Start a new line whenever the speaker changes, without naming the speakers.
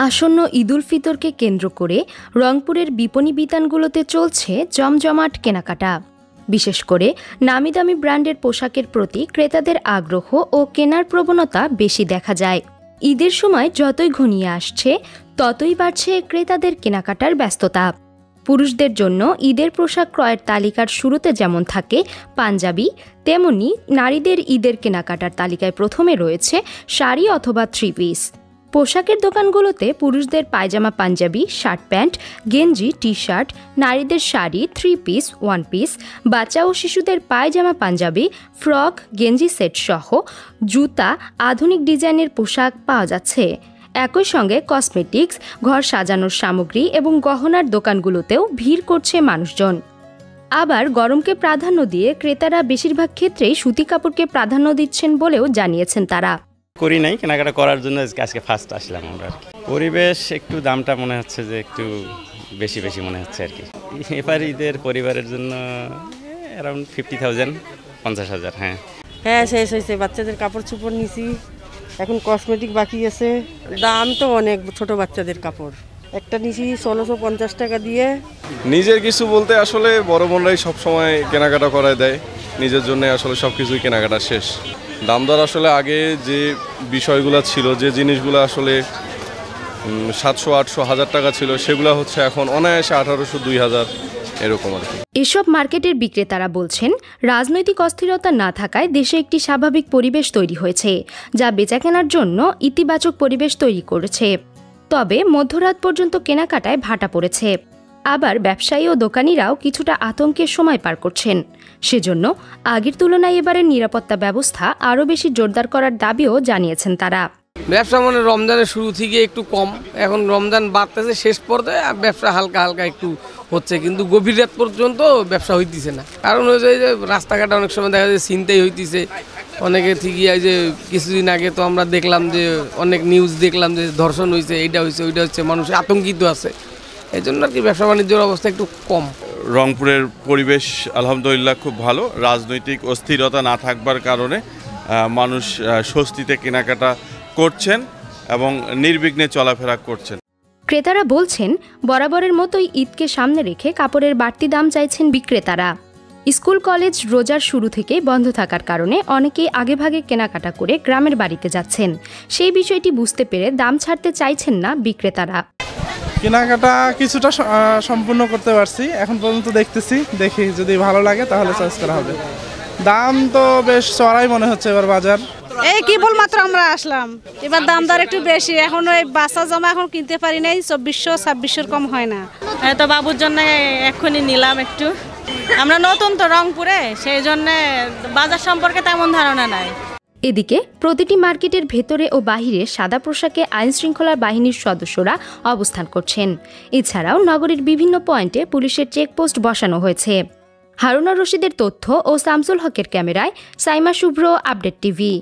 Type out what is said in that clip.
আসন্ন ঈদুল ফিতরকে কেন্দ্র করে রংপুরের বিপণী বিতানগুলোতে চলছে জমজমাট কেনাকাটা। বিশেষ করে নামিদামি ব্র্যান্ডের পোশাকের প্রতি ক্রেতাদের আগ্রহ ও কেনার প্রবণতা বেশি দেখা যায়। ঈদের সময় যতই ঘনিয়ে আসছে ততই বাড়ছে ক্রেতাদের কেনাকাটার ব্যস্ততা। পুরুষদের জন্য ঈদের পোশাক ক্রয়ের তালিকার শুরুতে যেমন থাকে পাঞ্জাবি, তেমনি নারীদের ঈদের কেনাকাটার তালিকায় প্রথমে রয়েছে শাড়ি অথবা থ্রি পিস। পোশাকের দোকানগুলোতে পুরুষদের পায়জামা পাঞ্জাবি, শার্ট প্যান্ট, গেঞ্জি, টি শার্ট, নারীদের sari, three piece, one piece, বাচ্চা ও শিশুদের পায়জামা পাঞ্জাবি, ফ্রক, গেঞ্জি সেট সহ জুতা, আধুনিক ডিজাইনের পোশাক পাওয়া যাচ্ছে। একই সঙ্গে কসমেটিক্স, ঘর সাজানোর সামগ্রী এবং গহনার দোকানগুলোতেও ভিড় করছে মানুষজন। আবার গরমকে প্রাধান্য দিয়ে ক্রেতারা বেশিরভাগ ক্ষেত্রেই সুতি কাপড়কে প্রাধান্য দিচ্ছেন বলেও জানিয়েছেন তারা।
করি নাই, কেনাকাটা করার জন্য আজকে ফার্স্ট আসলাম আমরা। পরিবেশ একটু দামটা মনে হচ্ছে যে একটু বেশি মনে হচ্ছে আর কি। এবার ঈদের পরিবারের জন্য অ্যারাউন্ড 50,000, 50,000।
হ্যাঁ শেষ হয়েছে, বাচ্চাদের কাপড় চোপড় নিছি, এখন কসমেটিক বাকি আছে। দাম তো অনেক, ছোট বাচ্চাদের কাপড় একটা নিছি 1650 টাকা দিয়ে।
নিজের কিছু বলতে আসলে বড় বোনরাই সবসময় কেনাকাটা করায় দেয়, নিজের জন্য আসলে সব কিছুই কেনাকাটা শেষ। দাম দর আসলে আগে যে বিষয়গুলো ছিল, যে জিনিসগুলো আসলে 700, 800, 1000 টাকা ছিল, সেগুলো হচ্ছে এখন অনায়াসে 1800, 2000 এরকম আর কি।
এসব মার্কেটের বিক্রেতারা বলছেন, রাজনৈতিক অস্থিরতা না থাকায় দেশে একটি স্বাভাবিক পরিবেশ তৈরি হয়েছে, যা বেচাকেনার জন্য ইতিবাচক পরিবেশ তৈরি করেছে। তবে মধ্যরাত পর্যন্ত কেনাকাটায় ভাটা পড়েছে। আবার ব্যবসায়ী ও দোকানিরাও কিছুটা আতঙ্কের সময় পার করছেন। সেজন্য আগের তুলনায় এবারের নিরাপত্তা ব্যবস্থা আরও বেশি জোরদার করার দাবিও জানিয়েছেন তারা।
ব্যবসা রমজানের শুরু থেকে একটু কম, এখন রমজান বাড়তেছে, শেষ পর্যায়ে ব্যবসা হালকা একটু হচ্ছে, কিন্তু গভীর রাত পর্যন্ত ব্যবসা হইতেছে না। কারণ হয়ে যায় যে রাস্তাঘাটে অনেক সময় দেখা যায় ছিনতাই হইতেছে অনেকে। ঠিকই যে কিছুদিন আগে তো আমরা দেখলাম যে অনেক নিউজ দেখলাম যে ধর্ষণ হয়েছে, এইটা হয়েছে, ওইটা হচ্ছে, মানুষ আতঙ্কিত আছে। এই জন্য আর কি ব্যবসা বাণিজ্যের অবস্থা একটু কম।
রংপুরের পরিবেশ আলহামদুলিল্লাহ খুব ভালো। রাজনৈতিক অস্থিরতা না থাকবার কারণে মানুষ স্বস্তিতে কেনাকাটা করছেন এবং নির্বিঘ্নে চলাফেরা করছেন।
ক্রেতারা বলছেন, বরাবরের মতোই ঈদকে সামনে রেখে কাপড়ের বাড়তি দাম চাইছেন বিক্রেতারা। স্কুল কলেজ রোজার শুরু থেকে বন্ধ থাকার কারণে অনেকেই আগেভাগে কেনাকাটা করে গ্রামের বাড়িতে যাচ্ছেন। সেই বিষয়টি বুঝতে পেরে দাম ছাড়তে চাইছেন না বিক্রেতারা।
কেনাকাটা কিছুটা সম্পূর্ণ করতে পারছি, এখন পর্যন্ত দেখতেছি, দেখি যদি ভালো লাগে তাহলে চয়েস করা হবে। দাম তো বেশ চড়াই মনে হচ্ছে এবার বাজার।
এই কেবলমাত্র আমরা আসলাম, এবার দাম দর একটু বেশি। এখন ওই বাচ্চা জামা এখন কিনতে পারি নাই, 2400, 2600 কম হয় না।
তো বাবুর জন্য এক্ষুনি নিলাম একটু। আমরা নতুন তো রংপুরে, সেই জন্য বাজার সম্পর্কে তেমন ধারণা নাই।
এদিকে প্রতিটি মার্কেটের ভেতরে ও বাহিরে সাদা পোশাকে আইনশৃঙ্খলা বাহিনীর সদস্যরা অবস্থান করছেন। এছাড়াও নগরীর বিভিন্ন পয়েন্টে পুলিশের চেকপোস্ট বসানো হয়েছে। হারুনা রশিদের তথ্য ও শামসুল হকের ক্যামেরায় সাইমা শুভ্র, আপডেট টিভি।